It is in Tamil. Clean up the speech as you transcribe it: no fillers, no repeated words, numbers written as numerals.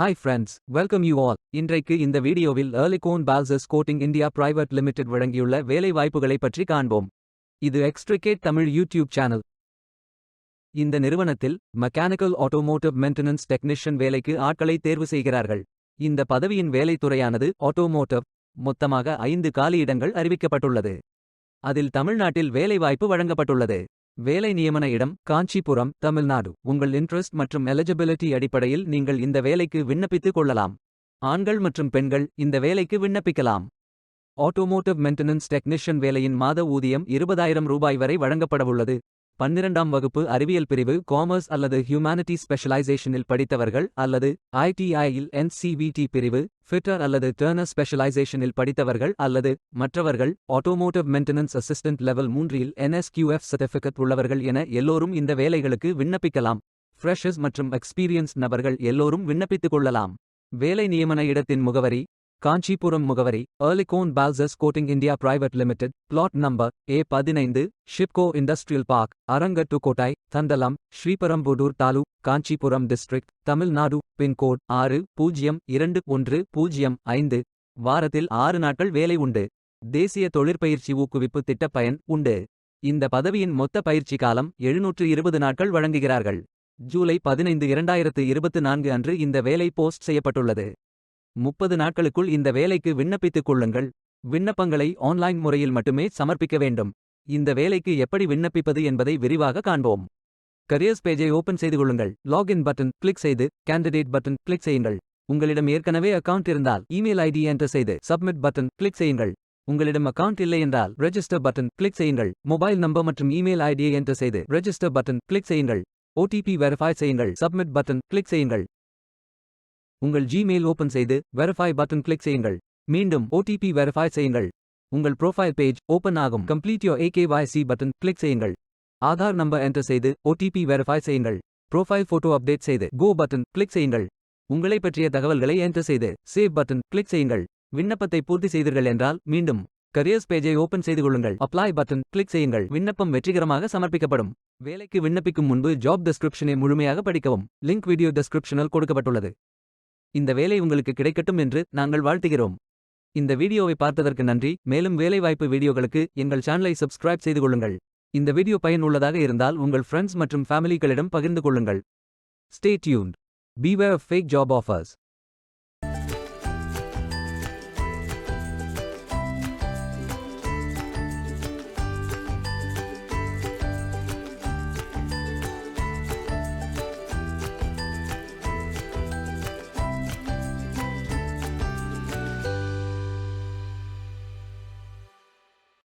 Hi friends, welcome you all. இன்றைக்கு இந்த வீடியோவில் Earlycone Balzers Coating India Private Limited வழங்கியுள்ள வேலை வாய்ப்புகளை பற்றி காண்போம். இது எக்ஸ்ட்ரிகேட் தமிழ் யூடியூப் சேனல். இந்த நிறுவனத்தில் மெக்கானிக்கல் ஆட்டோமோட்டிவ் மெயின்டெனன்ஸ் டெக்னீஷியன் வேலைக்கு ஆட்களை தேர்வு செய்கிறார்கள். இந்த பதவியின் வேலைத்துறையானது ஆட்டோமோட்டிவ். மொத்தமாக 5 காலியிடங்கள் அறிவிக்கப்பட்டுள்ளது. அதில் தமிழ்நாட்டில் வேலைவாய்ப்பு வழங்கப்பட்டுள்ளது. வேலை நியமன இடம் காஞ்சிபுரம், தமிழ்நாடு. உங்கள் இன்ட்ரெஸ்ட் மற்றும் எலிஜிபிலிட்டி அடிப்படையில் நீங்கள் இந்த வேலைக்கு விண்ணப்பித்துக் கொள்ளலாம். ஆண்கள் மற்றும் பெண்கள் இந்த வேலைக்கு விண்ணப்பிக்கலாம். ஆட்டோமோட்டிவ் மெயின்டெனன்ஸ் டெக்னீஷியன் வேலையின் மாத ஊதியம் 20,000 ரூபாய் வரை வழங்கப்படவுள்ளது. 12ஆம் வகுப்பு அறிவியல் பிரிவு, காமர்ஸ் அல்லது ஹியூமானிட்டி ஸ்பெஷலைசேஷனில் படித்தவர்கள் அல்லது ITIயில் NCVT பிரிவு, ஃபிட்டர் அல்லது டர்னர் ஸ்பெஷலைசேஷனில் படித்தவர்கள் அல்லது மற்றவர்கள் ஆட்டோமோட்டிவ் மெயின்டெனன்ஸ் அசிஸ்டன்ட் லெவல் 3இல் NSQF சர்டிஃபிகேட் உள்ளவர்கள் என எல்லோரும் இந்த வேலைகளுக்கு விண்ணப்பிக்கலாம். ஃப்ரெஷர்ஸ் மற்றும் எக்ஸ்பீரியன்ஸ் நபர்கள் எல்லோரும் விண்ணப்பித்துக் கொள்ளலாம். வேலை நியமன இடத்தின் முகவரி காஞ்சிபுரம் முகவரி Earlycone Balzers Coating India Private Limited, Plot Number A15, Shipco Industrial Park, Arangattukottai, Thandalam, Sriperumbudur Taluk, Kanchipuram District, Tamil Nadu, Pin Code 602105. வாரத்தில் 6 நாட்கள் வேலை உண்டு. தேசிய தொழிற்பயிற்சி ஊக்குவிப்பு திட்ட பயன் உண்டு. இந்த பதவியின் மொத்த பயிற்சி காலம் 720 நாட்கள் வழங்குகிறார்கள். ஜூலை 15, 2024 அன்று இந்த வேலை போஸ்ட் செய்யப்பட்டுள்ளது. 30 நாட்களுக்குள் இந்த வேலைக்கு விண்ணப்பித்துக் கொள்ளுங்கள். விண்ணப்பங்களை ஆன்லைன் முறையில் மட்டுமே சமர்ப்பிக்க வேண்டும். இந்த வேலைக்கு எப்படி விண்ணப்பிப்பது என்பதை விரிவாக காண்போம். கரியர்ஸ் பேஜை ஓபன் செய்து கொள்ளுங்கள். லாகின் பட்டன் கிளிக் செய்து கேண்டிடேட் பட்டன் கிளிக் செய்யுங்கள். உங்களிடம் ஏற்கனவே அக்கவுண்ட் இருந்தால் இமெயில் ஐடி என்டர் செய்து சப்மிட் பட்டன் கிளிக் செய்யுங்கள். உங்களிடம் அக்கவுண்ட் இல்லை என்றால் ரெஜிஸ்டர் பட்டன் கிளிக் செய்யுங்கள். மொபைல் நம்பர் மற்றும் இமெயில் ஐடியை என்டர் செய்து ரெஜிஸ்டர் பட்டன் கிளிக் செய்யுங்கள். OTP வெரிஃபை செய்யுங்கள். சப்மிட் பட்டன் கிளிக் செய்யுங்கள். உங்கள் ஜிமெயில் ஓபன் செய்து வெரிஃபை பட்டன் கிளிக் செய்யுங்கள். மீண்டும் OTP வெரிஃபை செய்யுங்கள். உங்கள் ப்ரொஃபைல் பேஜ் ஓபன் ஆகும். Complete your AKYC button click செய்யுங்கள். ஆதார் நம்பர் என்டர் செய்து OTP வெரிஃபை செய்யுங்கள். ப்ரொஃபைல் போட்டோ அப்டேட் செய்து கோ பட்டன் கிளிக் செய்யுங்கள். உங்களை பற்றிய தகவல்களை என்டர் செய்து சேவ் பட்டன் கிளிக் செய்யுங்கள். விண்ணப்பத்தை பூர்த்தி செய்தீர்கள் என்றால் மீண்டும் கரியர்ஸ் பேஜை ஓபன் செய்து கொள்ளுங்கள். அப்ளை பட்டன் கிளிக் செய்யுங்கள். விண்ணப்பம் வெற்றிகரமாக சமர்ப்பிக்கப்படும். வேலைக்கு விண்ணப்பிக்கும் முன்பு ஜாப் டெஸ்கிரிப்ஷனை முழுமையாக படிக்கவும். லிங்க் வீடியோ டெஸ்கிரிப்ஷனில் கொடுக்கப்பட்டுள்ளது. இந்த வேலை உங்களுக்கு கிடைக்கட்டும் என்று நாங்கள் வாழ்த்துகிறோம். இந்த வீடியோவை பார்த்ததற்கு நன்றி. மேலும் வேலைவாய்ப்பு வீடியோகளுக்கு எங்கள் சேனலை சப்ஸ்கிரைப் செய்து கொள்ளுங்கள். இந்த வீடியோ பயன் உள்ளதாக இருந்தால் உங்கள் ஃப்ரெண்ட்ஸ் மற்றும் ஃபேமிலிகளிடம் பகிர்ந்து கொள்ளுங்கள். Stay tuned. Beware of fake job offers.